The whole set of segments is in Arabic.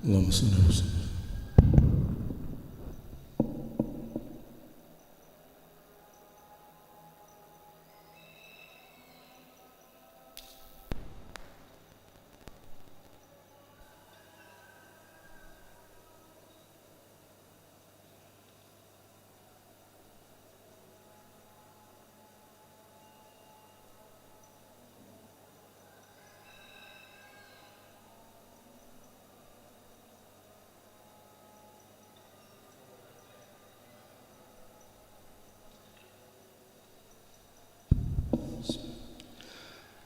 اللهم صل وسلم.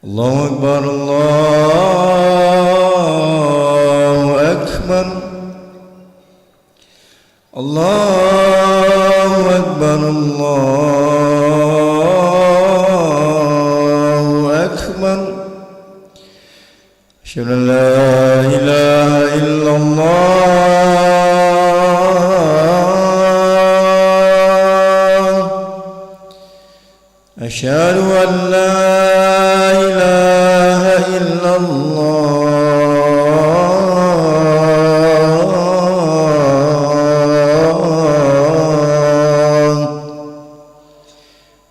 الله أكبر الله أكبر الله أكبر الله أكبر أشهد أن لا إله إلا الله أشهد أن لا إله إلا الله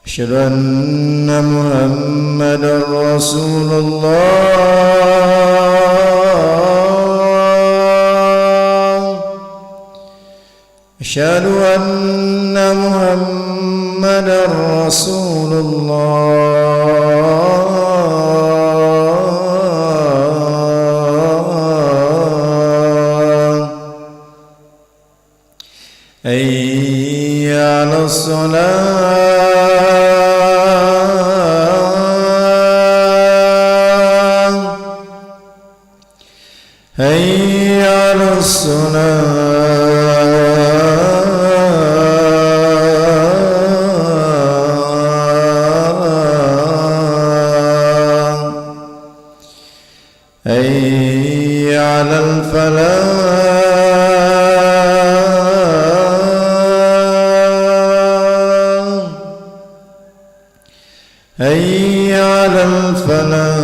أشهد أن محمدا رسول الله أشهد أن محمدا رسول الله حي على الصلاة حي على الصلاة حي على الفلاح حي على الفلاح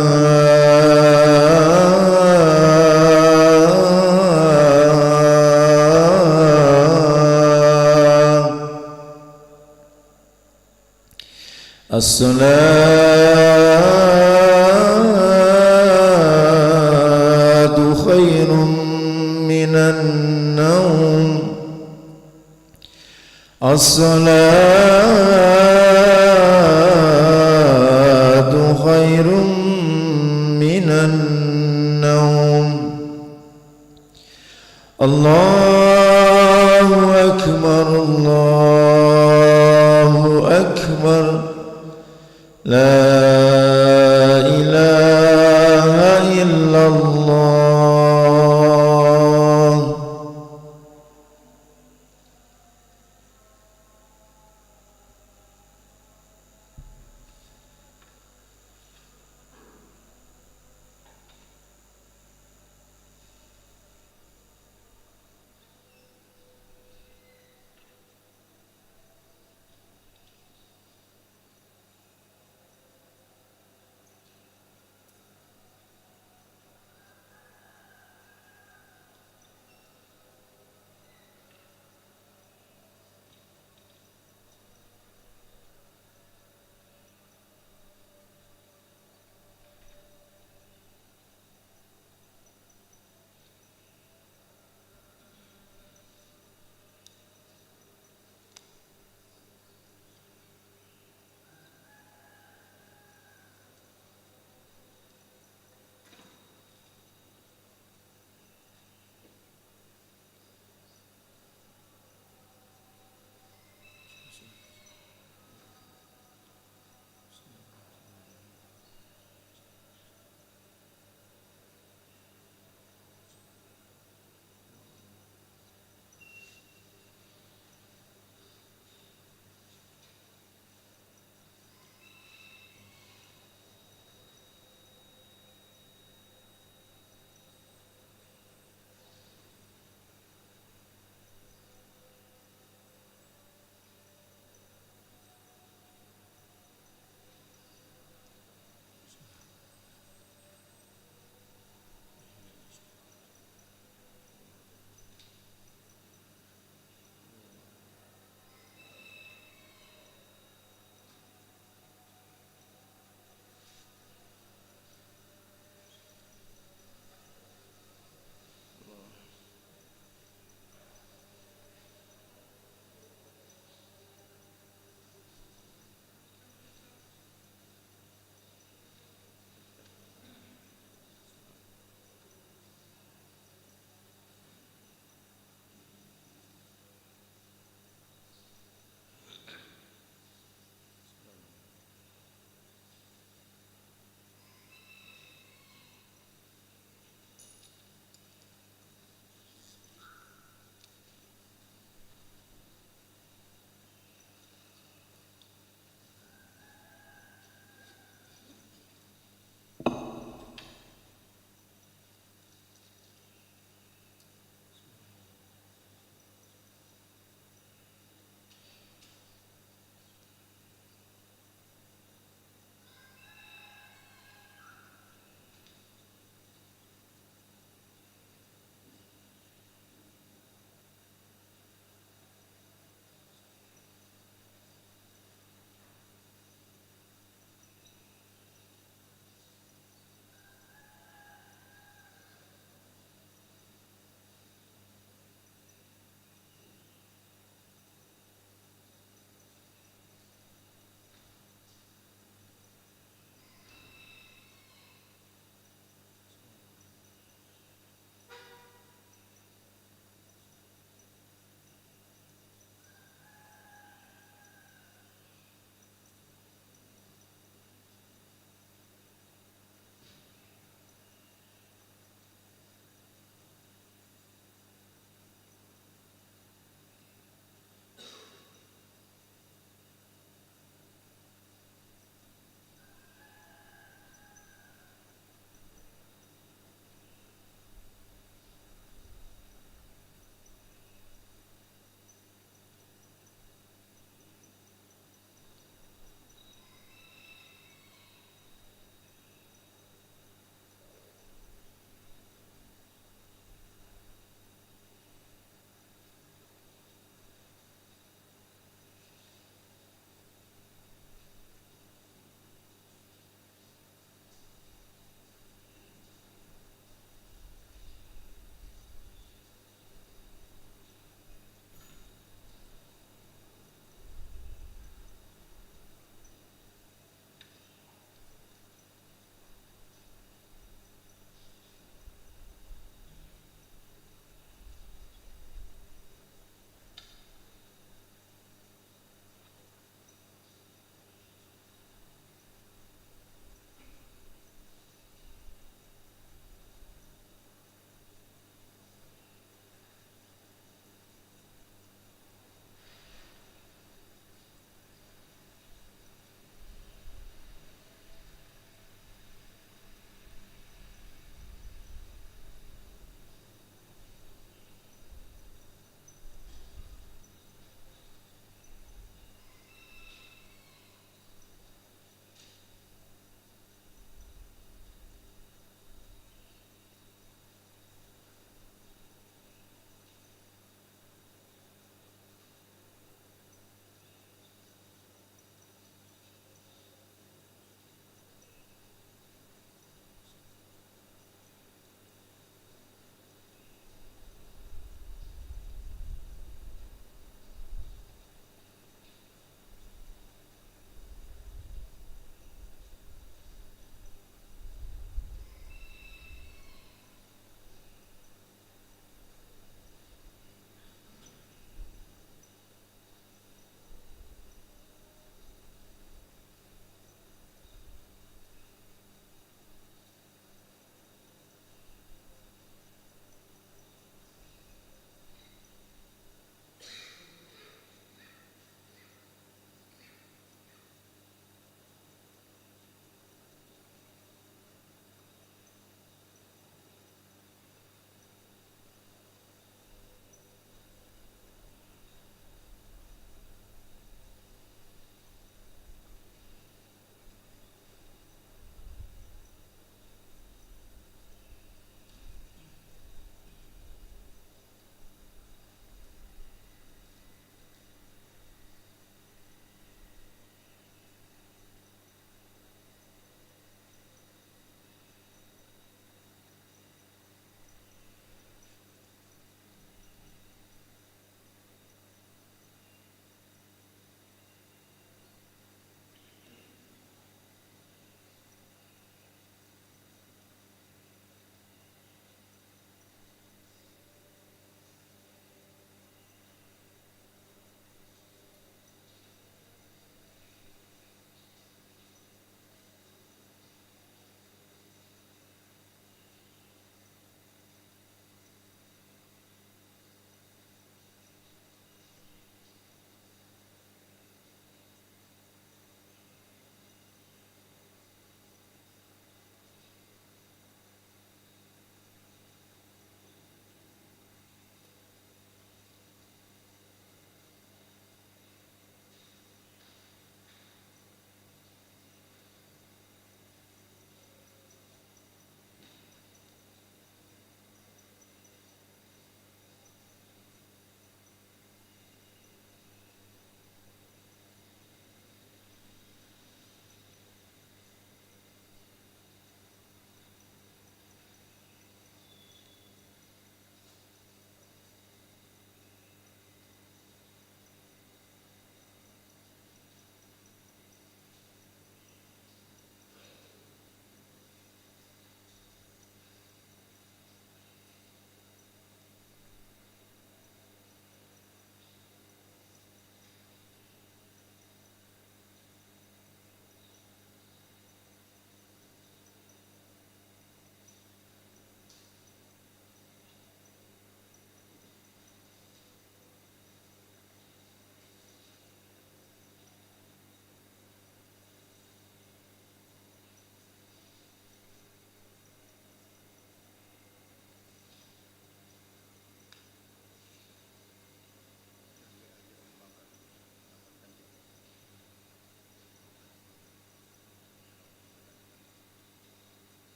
الصلاة خير من النوم الصلاة خير من النوم الله أكبر الله أكبر لا إله إلا الله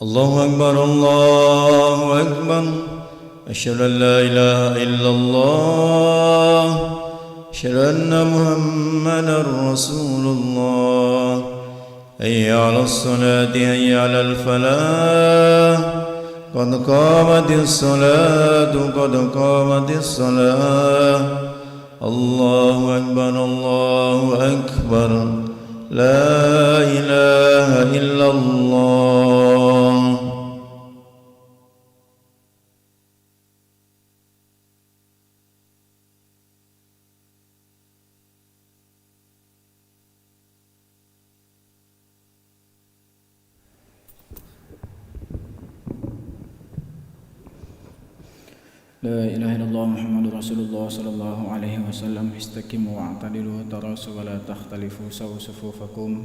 الله أكبر الله أكبر أشهد أن لا إله إلا الله أشهد أن محمدا رسول الله حي على الصلاة حي على الفلاح قد قامت الصلاة قد قامت الصلاة الله أكبر الله أكبر لا إله إلا الله. لا إله إلا الله محمد رسول الله صلى الله عليه وسلم. استقيموا واعتدلوا تراصوا ولا تختلفوا سووا صفوفكم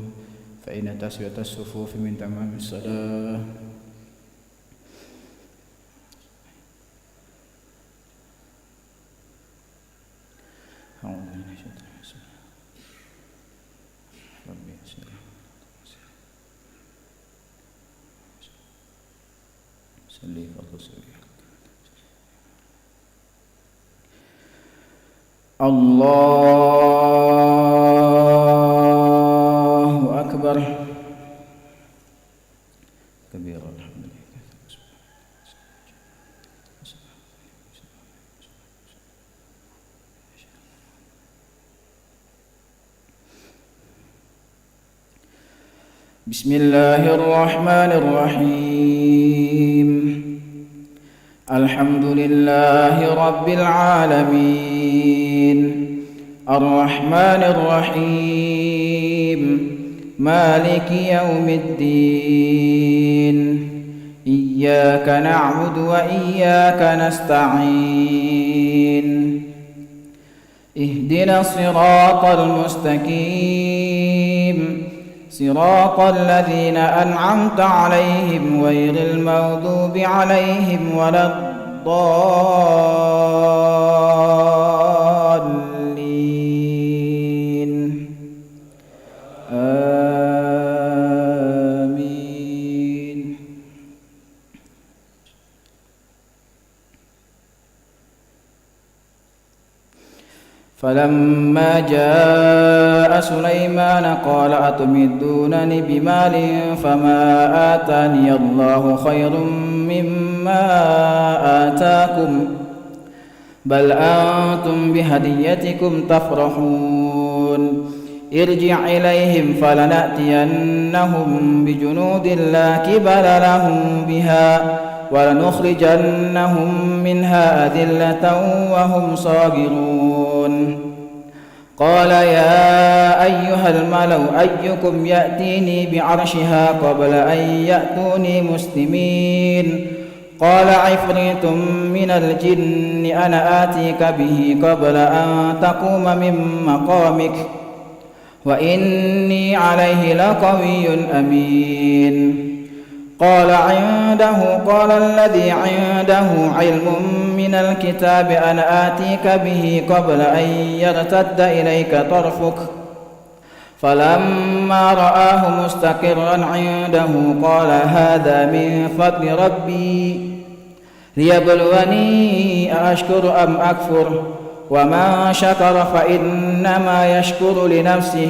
فإن تسوية الصفوف من تمام الصلاة. الله أكبر كبيرا الحمد لله. بسم الله الرحمن الرحيم. الحمد لله رب العالمين الرحمن الرحيم مالك يوم الدين إياك نعبد وإياك نستعين اهدنا الصراط المستقيم صراط الذين أنعمت عليهم غير المغضوب عليهم ولا الضالين آمين. فلما جاء سليمان قال أتمدونني بمال فما آتاني الله خير مما آتاكم بل أنتم بهديتكم تفرحون. ارجع إليهم فلنأتينهم بجنود لا كبل لهم بها ولنخرجنهم منها أذلة وهم صاغرون. قال يا أيها الملأ أيكم يأتيني بعرشها قبل أن يأتوني مسلمين. قال عفريت من الجن أنا آتيك به قبل أن تقوم من مقامك وإني عليه لقوي أمين. قال الذي عنده علم من الكتاب أنا آتيك به قبل أن يرتد إليك طرفك فلما رآه مستقرا عنده قال هذا من فضل ربي ليبلوني أأشكر أم أكفر ومن شكر فإنما يشكر لنفسه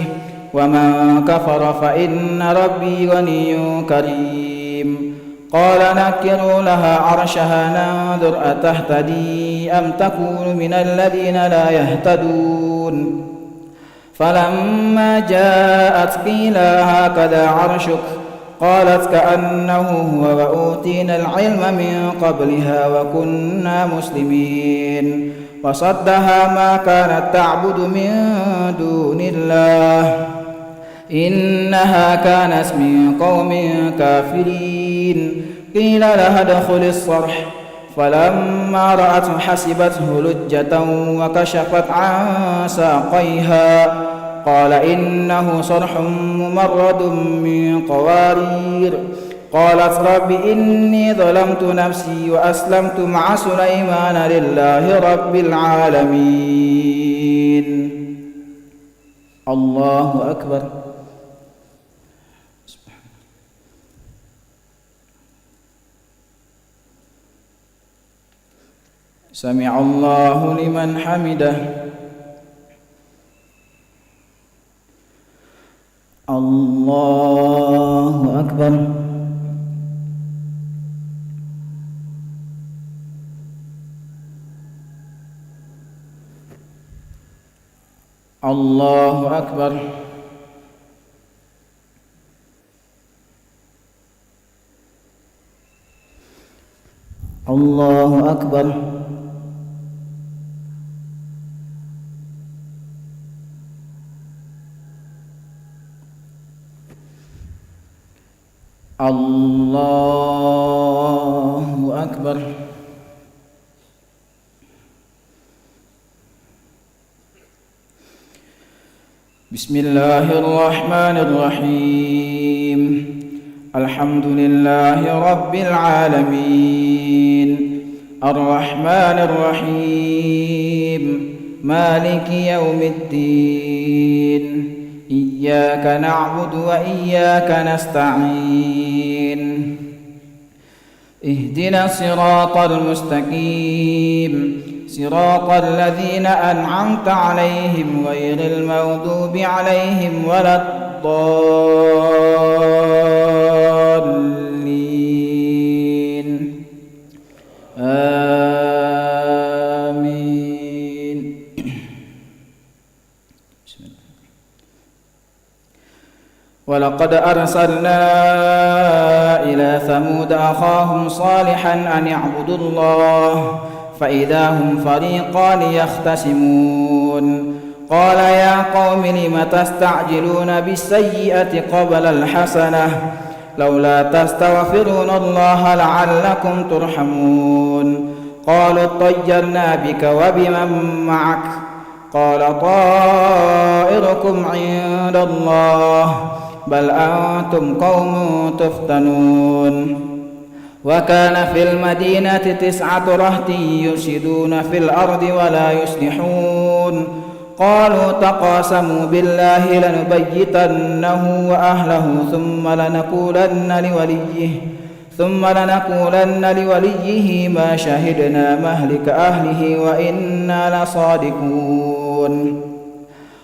ومن كفر فإن ربي غني كريم. قال نكروا لها عرشها ننظر أتهتدي أم تكون من الذين لا يهتدون. فلما جاءت قيل هكذا عرشك قالت كأنه هو وأوتينا العلم من قبلها وكنا مسلمين. وصدها ما كانت تعبد من دون الله إنها كانت من قوم كافرين. قيل لها ادخل الصرح فلما رأته حسبته لجة وكشفت عن ساقيها قال إنه صرح ممرد من قوارير. قالت رب إني ظلمت نفسي وأسلمت مع سليمان لله رب العالمين. الله أكبر. سمع الله لمن حمده. الله أكبر. الله أكبر. الله أكبر. الله أكبر. بسم الله الرحمن الرحيم. الحمد لله رب العالمين الرحمن الرحيم مالك يوم الدين إياك نعبد وإياك نستعين اهدنا الصراط المستقيم صراط الذين أنعمت عليهم غير المغضوب عليهم ولا الضالين آمين. بسم الله. ولقد أرسلنا إلى ثمود أخاهم صالحا أن اعبدوا الله فإذا هم فريقان يختصمون قال يا قوم لم تستعجلون بالسيئة قبل الحسنة لولا تستغفرون الله لعلكم ترحمون قالوا اطيرنا بك وبمن معك قال طائركم عند الله بل أنتم قوم تفتنون وكان في المدينة 9 رهط يفسدون في الأرض ولا يصلحون قالوا تقاسموا بالله لنبيتنه وأهله ثم لنقولن لوليه ما شهدنا مهلك أهله وإنا لصادقون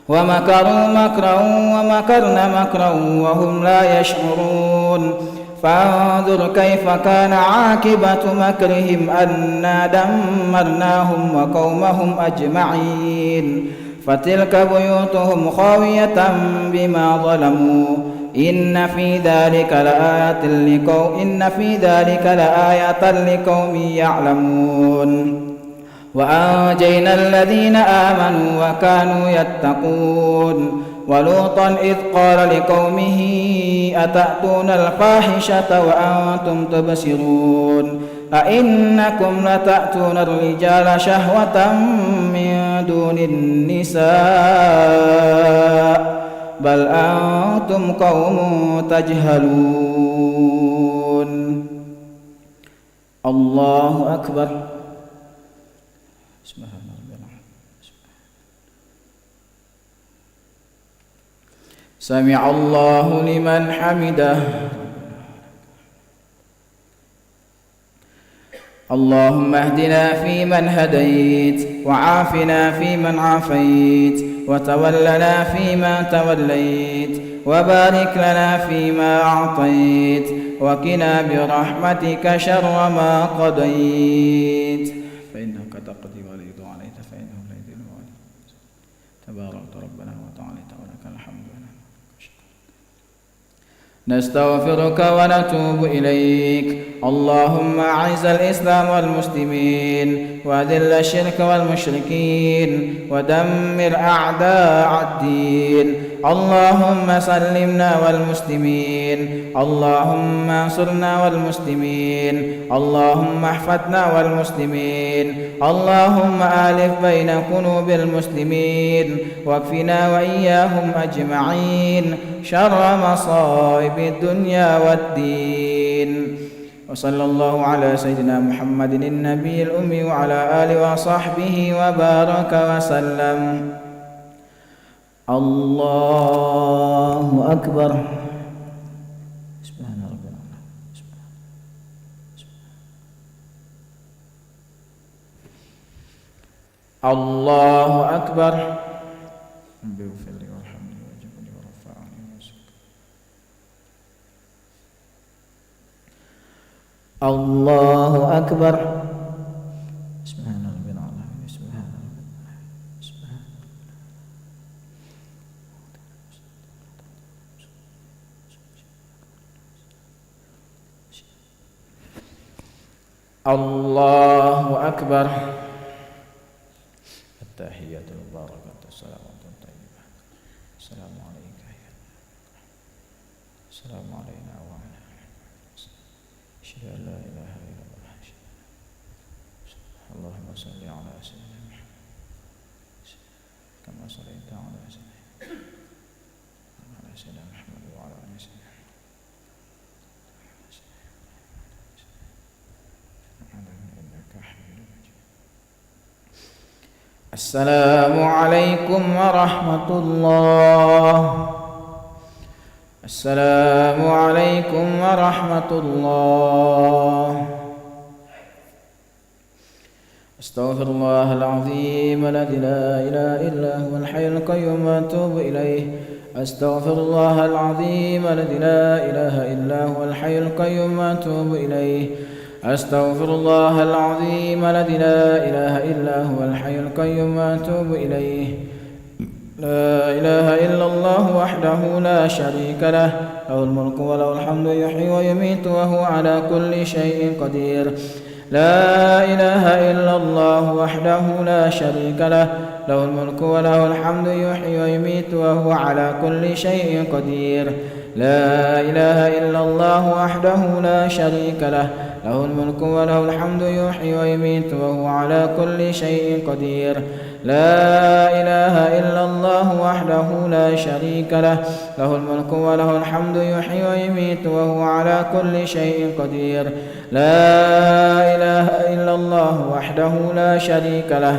ومكروا مكرا ومكرنا مكرا وهم لا يشعرون فانظر كيف كان عاقبة مكرهم أنا دمرناهم وقومهم أجمعين فتلك بيوتهم خاوية بما ظلموا إن في ذلك لآية لقوم يعلمون وأنجينا الذين آمنوا وكانوا يتقون ولوطا إذ قال لقومه أتأتون الفاحشة وأنتم تبصرون أئنكم لتأتون الرجال شهوة من دون النساء بل أنتم قوم تجهلون. الله أكبر. سمع الله لمن حمده. اللهم اهدنا فيمن هديت وعافنا فيمن عافيت وتولنا فيما توليت وبارك لنا فيما أعطيت وقنا برحمتك شر ما قضيت فإنك تقضي ولا يقضى عليك فإنه لا يذل من واليت تباركت ربنا وتعاليت ولك الحمد. نستغفرك ونتوب إليك. اللهم أعز الإسلام والمسلمين وأذل الشرك والمشركين ودمر أعداء الدين. اللهم سلمنا والمسلمين اللهم انصرنا والمسلمين اللهم احفظنا والمسلمين اللهم آلف بين قلوب المسلمين واكفنا وإياهم أجمعين شر مصائب الدنيا والدين. وصلى الله على سيدنا محمد النبي الأمي وعلى آله وصحبه وبارك وسلم. الله أكبر. سبحان ربنا. الله أكبر. اغفر لي وارحمني واجبني ورفعني وارزقني. الله أكبر. سبحان ربي العظيم. سبحان ربي. سبحان الله أكبر. التحيات المباركة الصلوات الطيبة. السلام عليك يا السلام علينا وعلى أشهد أن لا إله إلا الله. اللهم صل على سيدنا محمد كما صليت على سيدنا محمد وعلى آل سيدنا السلام عليكم ورحمة الله. السلام عليكم ورحمة الله. أستغفر الله العظيم الذي لا إله إلا هو الحي القيوم وأتوب إليه. أستغفر الله العظيم الذي لا إله إلا هو الحي القيوم وأتوب إليه. أستغفر الله العظيم الذي لا إله إلا هو الحي القيوم وأتوب إليه. لا إله إلا الله وحده لا شريك له، له الملك وله الحمد يحيي ويميت وهو على كل شيء قدير. لا إله إلا الله وحده لا شريك له، له الملك وله الحمد يحيي ويميت وهو على كل شيء قدير. لا إله إلا الله وحده لا شريك له، له الملك وله الحمد يحيي ويميت وهو على كل شيء قدير. لا إله إلا الله وحده لا شريك له، له الملك وله الحمد يحيي ويميت وهو على كل شيء قدير. لا إله إلا الله وحده لا شريك له،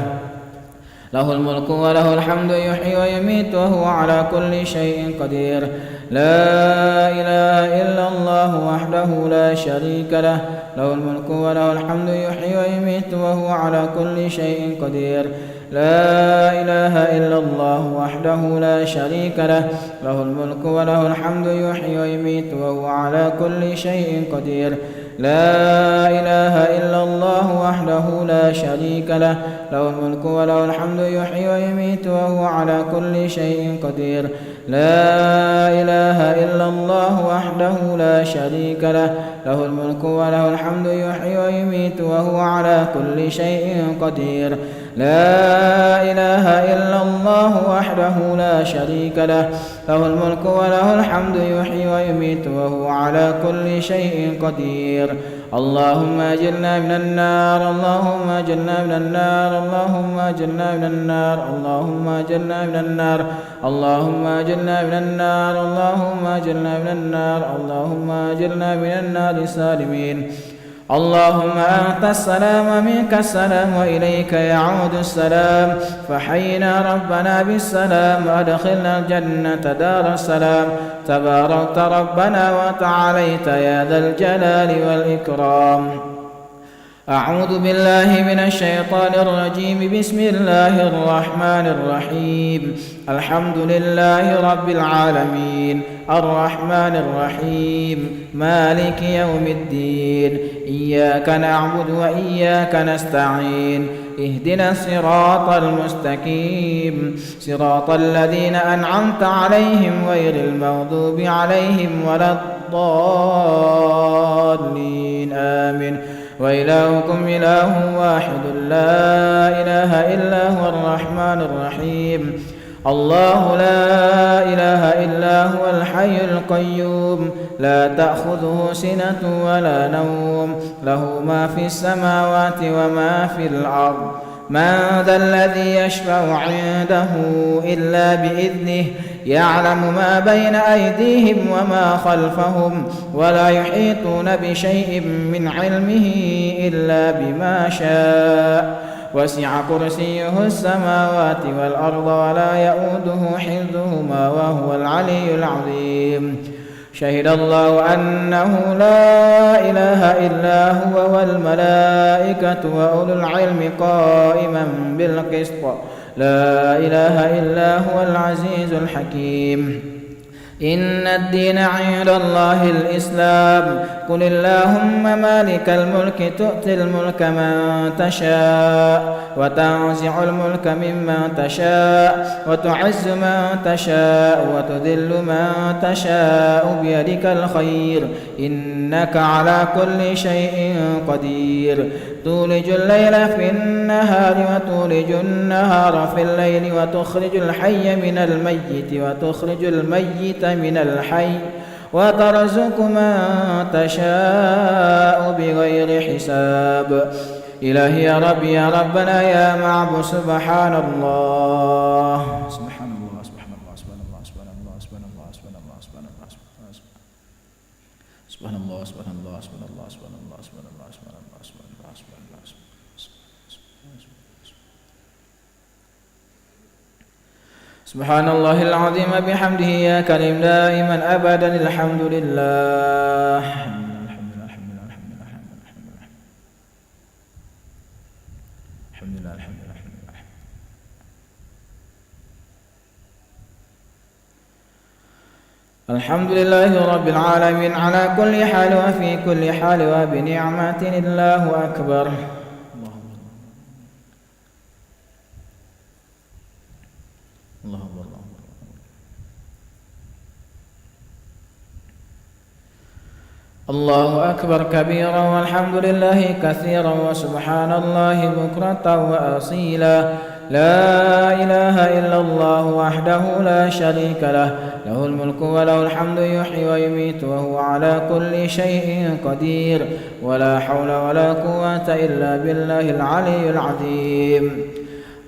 له الملك وله الحمد يحيي ويميت وهو على كل شيء قدير. لا إله إلا الله وحده لا شريك له، له الملك وله الحمد يحيي ويميت وهو على كل شيء قدير. لا إله إلا الله وحده لا شريك له، له الملك وله الحمد يحيي ويميت وهو على كل شيء قدير. لا إله إلا الله وحده لا شريك له، له الملك وله الحمد يحيي ويميت وهو على كل شيء قدير. لا إله إلا الله وحده لا شريك له، له الملك وله الحمد يحيي ويميت وهو على كل شيء قدير. لا إله إلا الله وحده لا شريك له، له الملك وله الحمد يحيي ويميت وهو على كل شيء قدير. اللهم أجرنا من النار، اللهم أجرنا من النار، اللهم أجرنا من النار، اللهم أجرنا من النار، اللهم أجرنا من النار، اللهم أجرنا من النار، اللهم أجرنا من النار سالمين. اللهم أنت السلام ومنك السلام وإليك يعود السلام، فحينا ربنا بالسلام وأدخلنا الجنة دار السلام. تباركت ربنا وتعاليت يا ذا الجلال والإكرام. أعوذ بالله من الشيطان الرجيم. بسم الله الرحمن الرحيم. الحمد لله رب العالمين، الرحمن الرحيم، مالك يوم الدين. إياك نعبد وإياك نستعين. اهدنا الصراط المستقيم، صراط الذين أنعمت عليهم غير المغضوب عليهم ولا الضالين. آمين. وإلهكم إله واحد لا إله إلا هو الرحمن الرحيم. الله لا إله إلا هو الحي القيوم، لا تأخذه سنة ولا نوم، له ما في السماوات وما في الأرض. من ذا الذي يشفع عنده إلا بإذنه، يعلم ما بين أيديهم وما خلفهم، ولا يحيطون بشيء من علمه إلا بما شاء. وسع كرسيه السماوات والأرض ولا يؤوده حفظهما وهو العلي العظيم. شهد الله أنه لا إله إلا هو والملائكة وأولو العلم قائما بالقسط لا إله إلا هو العزيز الحكيم إن الدين عند الله الإسلام قل اللهم مالك الملك تؤتي الملك من تشاء وتنزع الملك ممن تشاء وتعز من تشاء وتذل من تشاء بيدك الخير إنك على كل شيء قدير تولج الليل في النهار وتولج النهار في الليل وتخرج الحي من الميت وتخرج الميت من الحي وترزق من تشاء بغير حساب إلهي يا ربي يا ربنا يا معبود سبحان الله سبحان الله سبحان الله سبحان الله سبحان الله سبحان الله سبحان الله سبحان الله سبحان الله سبحان الله سبحان الله سبحان الله سبحان الله سبحان الله سبحان الله سبحان الله سبحان الله العظيم بحمده يا كريم دائما أبدا الحمد لله الحمد لله الحمد لله الحمد لله الحمد لله الحمد لله الحمد لله الحمد لله رب العالمين على كل حال وفي كل حال وبنعمة الله أكبر الله أكبر الله أكبر كبيرا والحمد لله كثيرا وسبحان الله بكرة وأصيلا لا إله إلا الله وحده لا شريك له له الملك وله الحمد يحيي ويميت وهو على كل شيء قدير ولا حول ولا قوة إلا بالله العلي العظيم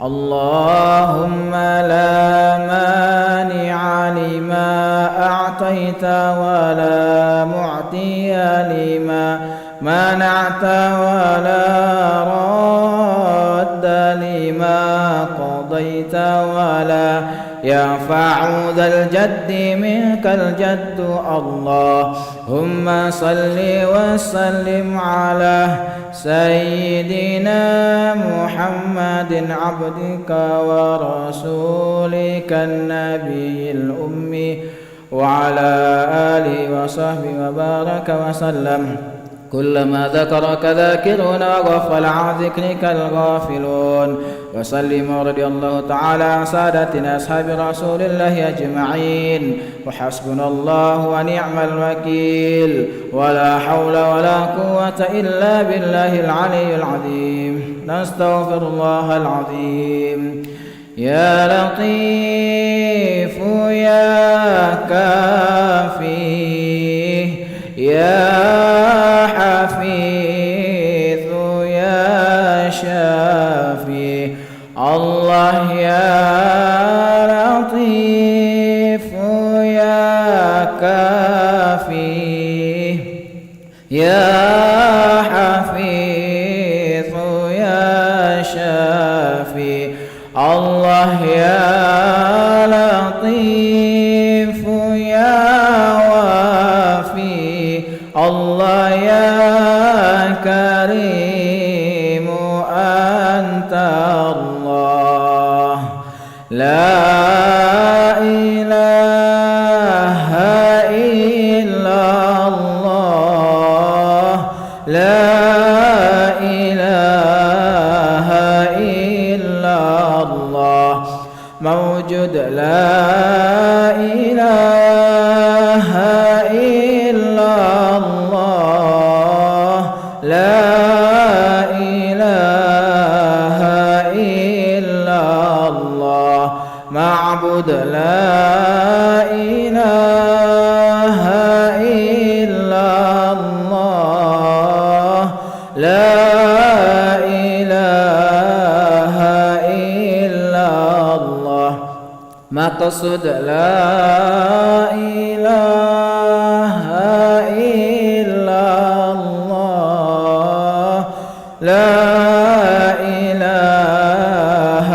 اللهم لا مانع لما أعطيت ولا معطي لما منعت ولا راد لما قضيت ولا ينفع ذا الجد منك الجد اللهم صل وسلم على سيدنا محمد عبدك ورسولك النبي الأمي وعلى آله وصحبه وبارك وسلم كلما ذكرك ذاكرون وغفل عن ذكرك الغافلون وسلم رضي الله تعالى عن سادتنا أصحاب رسول الله أجمعين وحسبنا الله ونعم الوكيل ولا حول ولا قوة إلا بالله العلي العظيم نستغفر الله العظيم يا لطيف يا كافي يا حفيظ يا شافي الله يا لطيف يا كافي يا حفيظ يا شافي الله يا لطيف يا وافي الله يا كريم أنت الله لا إله إلا الله لا إله إلا الله موجود لا إله إلا الله لا إله إلا الله معبود لا إله إلا الله لا إله إلا الله مقصود لا إله إلا الله لا إله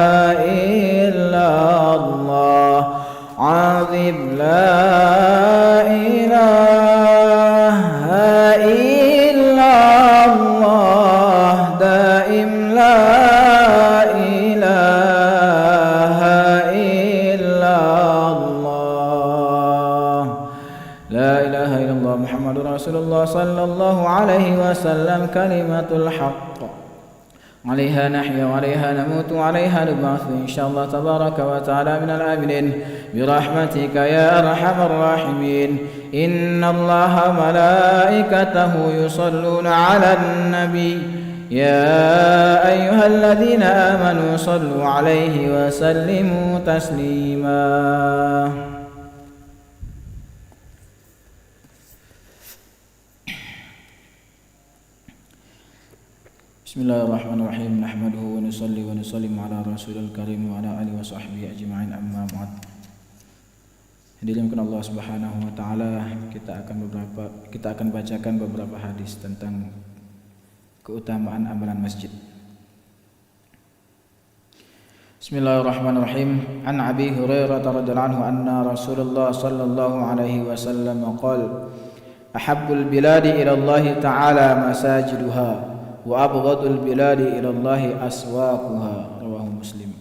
إلا الله عظيم لا إله إله إلا الله محمد رسول الله صلى الله عليه وسلم كلمة الحق عليها نحيا وعليها نموت وعليها نبعث إن شاء الله تبارك وتعالى من الآمنين برحمتك يا أرحم الراحمين. إن الله وملائكته يصلون على النبي يا أيها الذين آمنوا صلوا عليه وسلموا تسليما. Bismillahirrahmanirrahim. Nahmaduhu wa nusalli wa nusallim ala rasulil karim wa ala alihi wa sahbihi ajma'in, amma ba'd. Hadirin Allah Subhanahu wa taala, kita akan bacakan beberapa hadis tentang keutamaan amalan masjid. Bismillahirrahmanirrahim. An Abi Hurairah radhiyallahu anhu anna Rasulullah sallallahu alaihi wasallam qala: Ahabbul biladi ila Allah ta'ala masajiduha wa abghadul biladi ila Allah aswaquha. Rawahu Muslim.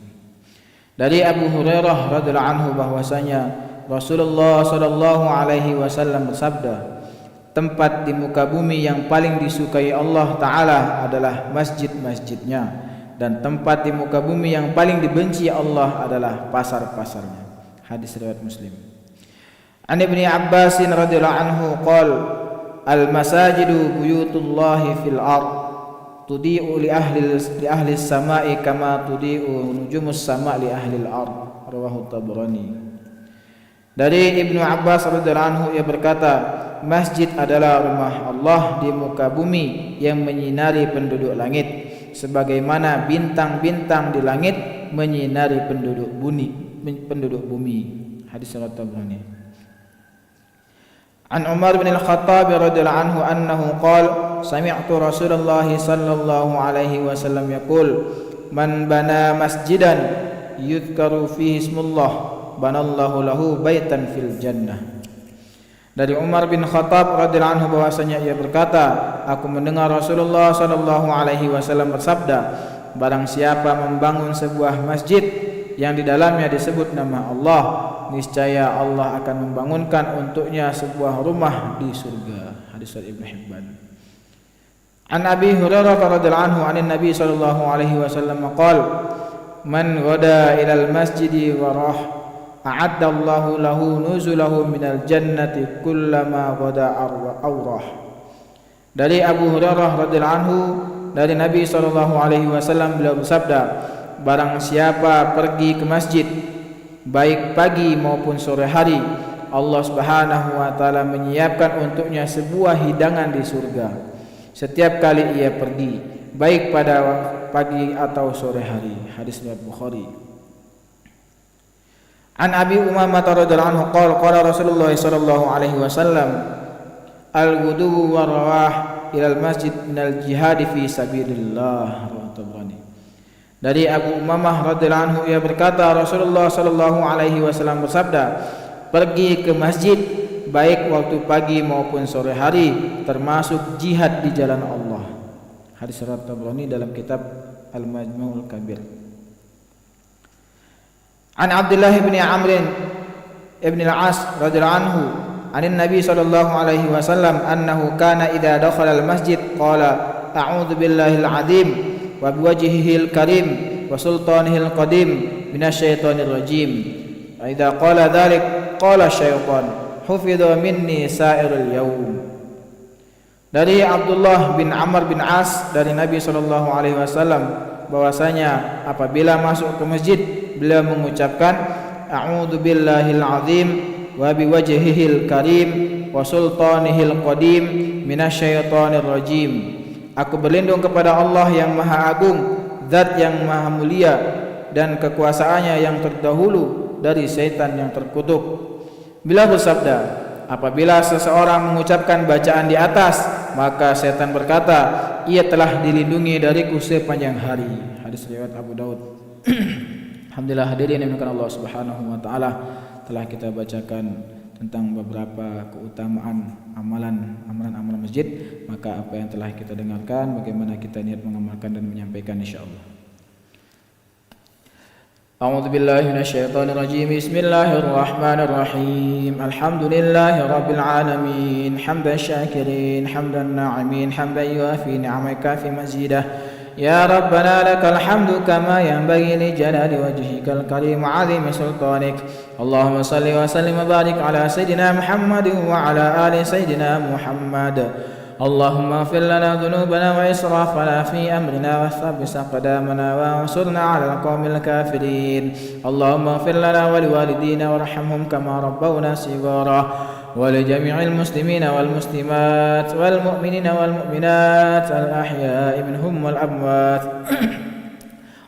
Dari Abu Hurairah radhiyallahu anhu bahwasanya Rasulullah sallallahu alaihi wasallam bersabda, tempat di muka bumi yang paling disukai Allah Ta'ala adalah masjid-masjidnya, dan tempat di muka bumi yang paling dibenci Allah adalah pasar-pasarnya. Hadis riwayat Muslim. An Ibni Abbas radhiyallahu anhu qala: al-masajidu buyutullahi fil ard tudi'u li ahli as-sama'i kama tudi'u nujumus sama' li ahli al-ard. Rawahu Tabrani. Dari Ibnu Abbas radhiyallahu anhu, ia berkata, masjid adalah rumah Allah di muka bumi yang menyinari penduduk langit, sebagaimana bintang-bintang di langit menyinari penduduk bumi. Hadis riwayat Tabrani. An Umar bin Al-Khattab radhiyallahu anhu annahu qala: sami'tu Rasulullah sallallahu alaihi wasallam yaqul: man bana masjidan yudhkaru fihi ismullah banallahu lahu baitan fil jannah. Dari Umar bin Khattab radhiyallahu anhu bahwasanya ia berkata, aku mendengar Rasulullah sallallahu alaihi wasallam bersabda, barang siapa membangun sebuah masjid yang di dalamnya disebut nama Allah, niscaya Allah akan membangunkan untuknya sebuah rumah di surga. Hadis dari Ibnu Hibban. An Abi Hurairah radhiyallahu anhu anin Nabi sallallahu alaihi wasallam qala: man ghada ila al-masjidi wa rah a'adda Allahu lahu nuzulahu minal jannati kullama ghada awrah. Dari Abu Hurairah radhiyallahu anhu, dari Nabi sallallahu alaihi wasallam beliau bersabda, barang siapa pergi ke masjid baik pagi maupun sore hari, Allah Subhanahu wa taala menyiapkan untuknya sebuah hidangan di surga setiap kali ia pergi, baik pada pagi atau sore hari. Hadis riwayat Bukhari. An Abi Umamah radhiyallahu anhu qala qala Rasulullah sallallahu alaihi wasallam: al-ghudu wa rawah ila al-masjid minal jihad fi sabilillah. Rawahu Tabrani. Dari Abu Umamah radhiyallahu anhu, ia berkata, Rasulullah sallallahu alaihi wasallam bersabda, pergi ke masjid baik waktu pagi maupun sore hari termasuk jihad di jalan Allah. Hadis riwayat Tabrani dalam kitab Al-Majmu'ul Kabir. An Abdullah bin Amr ibn al-As radhiyallahu anhu anin Nabi sallallahu alaihi wasallam annahu kana idza dakhala al-masjid qala a'udzu billahil azim wa biwajhihil karim wa sultanihil qadim minasyaitonir rajim. Idza qala dzalik qala syaitan hufidha minni sa'irul yaum. Dari Abdullah bin Amr bin As dari Nabi sallallahu alaihi wasallam bahwasanya apabila masuk ke masjid beliau mengucapkan a'udzu billahil azim wa biwajhihil karim wa sultanihil qadim minasyaitonir rajim. Aku berlindung kepada Allah yang Maha Agung, Zat yang Maha Mulia, dan kekuasaannya yang terdahulu dari syaitan yang terkutuk. Bila bersabda, apabila seseorang mengucapkan bacaan di atas, maka syaitan berkata, ia telah dilindungi dariku sepanjang hari. Hadis riwayat Abu Daud. Alhamdulillah, hadirin yang dimuliakan Allah Subhanahu wa taala, telah kita bacakan tentang beberapa keutamaan amalan masjid. Maka apa yang telah kita dengarkan, bagaimana kita niat mengamalkan dan menyampaikan insyaallah. أعوذ بالله من الشيطان الرجيم. بسم الله الرحمن الرحيم. الحمد لله رب العالمين، حمد الشاكرين، حمد الناعمين، حمدا يوافي نعمك في مزيده. يا ربنا لك الحمد كما ينبغي لجلال وجهك الكريم وعظيم سلطانك. اللهم صل وسلم وبارك على سيدنا محمد وعلى آل سيدنا محمد. اللهم اغفر لنا ذنوبنا وإسرافنا في أمرنا وثبت أقدامنا وانصرنا على القوم الكافرين. اللهم اغفر لنا ولوالدينا وارحمهم كما ربونا صغارا، ولجميع المسلمين والمسلمات والمؤمنين والمؤمنات الأحياء منهم والأموات.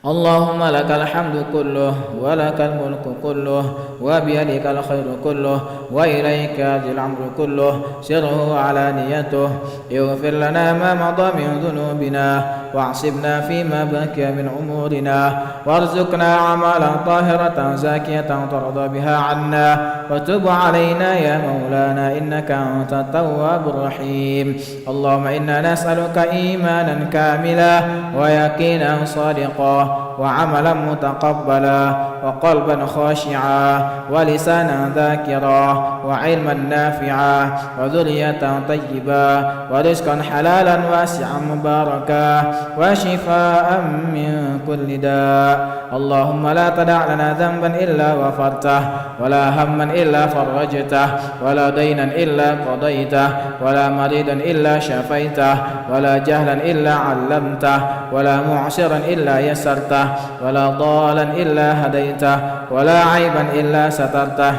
اللهم لك الحمد كله ولك الملك كله وبيدك الخير كله وإليك يرجع الأمر كله سره وعلانيته. اغفر لنا ما مضى من ذنوبنا واعصبنا فيما بقي من أمورنا، وارزقنا أعمالا طاهرة زاكية ترضى بها عنا، وتب علينا يا مولانا إنك أنت التواب الرحيم. اللهم إنا نسألك إيمانا كاملا ويقينا صادقا وعملا متقبلا وقلبا خاشعا ولسانا ذاكرا وعلما نافعا وذرية طيبا ورزقا حلالا واسعا مباركا وشفاء من كل داء. اللهم لا تدع لنا ذنبا إلا غفرته، ولا هما إلا فرجته، ولا دينا إلا قضيته، ولا مريضا إلا شفيته، ولا جهلا إلا علمته، ولا معسرا إلا يسرته، ولا ضالا إلا هديته، ولا عيبا إلا سترته،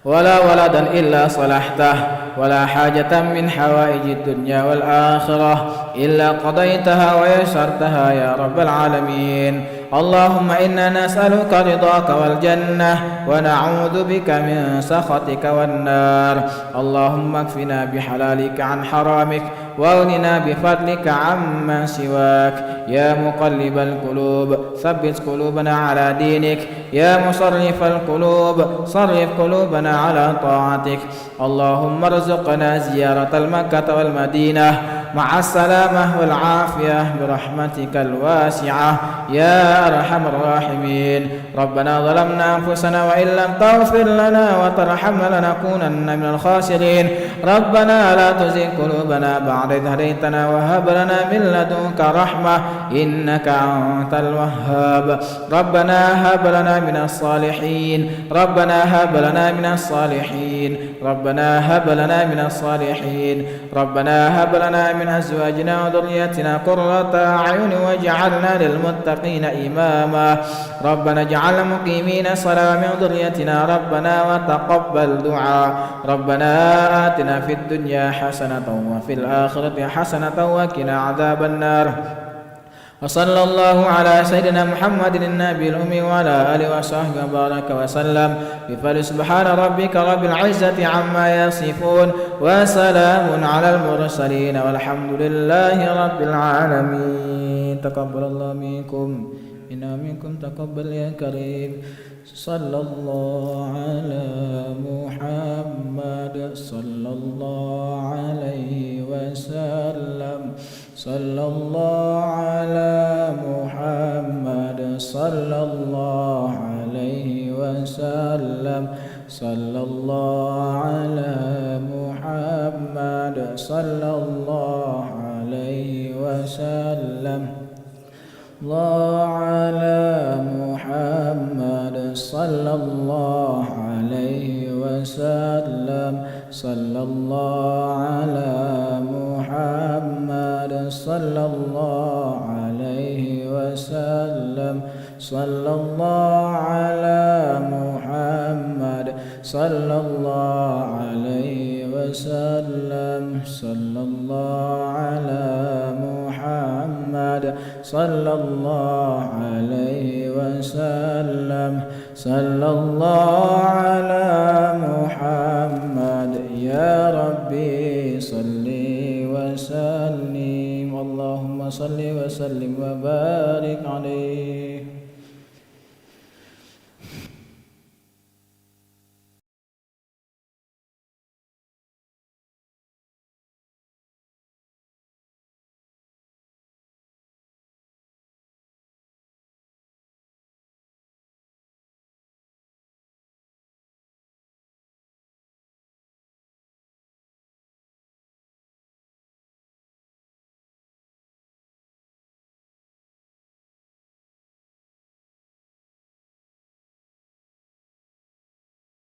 ولا ولدا إلا صلحته، ولا حاجة من حوائج الدنيا والآخرة إلا قضيتها ويسرتها يا رب العالمين. اللهم إنا نسألك رضاك والجنة ونعوذ بك من سخطك والنار. اللهم اكفنا بحلالك عن حرامك واغننا بفضلك عمن سواك. يا مقلب القلوب ثبت قلوبنا على دينك. يا مصرف القلوب صرف قلوبنا على طاعتك. اللهم ارزقنا زيارة المكة والمدينة مع السلامة والعافية برحمتك الواسعة يا أرحم الراحمين. ربنا ظلمنا أنفسنا وإن لم تغفر لنا وترحمنا لنكونن من الخاسرين. ربنا لا تزغ قلوبنا بعد إذ هديتنا وهب لنا من لدنك رحمة إنك أنت الوهاب. ربنا هب لنا من الصالحين. ربنا هب لنا من الصالحين. ربنا هب لنا من الصالحين. ربنا هب لنا من أزواجنا وذريتنا قرة أعين واجعلنا للمتقين إماما. ربنا اجعلنا مقيمين الصلاة من ذريتنا ربنا وتقبل دعاء. ربنا آتنا في الدنيا حسنة وفي الآخرة حسنة وقنا عذاب النار. وصلى الله على سيدنا محمد النبي الأمي وعلى آله وصحبه وبارك وسلم. بفضل سبحان ربك رب العزة عما يصفون وسلام على المرسلين والحمد لله رب العالمين. تقبل الله منكم إنا منكم تقبل يا كريم. صلى الله على محمد صلى الله عليه وسلم. صلى الله على محمد صلى الله عليه وسلم. صلى الله على محمد صلى الله عليه وسلم. الله على محمد صلى الله عليه وسلم. صلى الله على محمد صلى الله عليه وسلم. صلى الله على محمد صلى الله عليه وسلم. صلى الله على محمد صلى الله عليه وسلم. صلى الله على محمد يا ربي صل وسلم. اللهم صل وسلم وبارك عليه.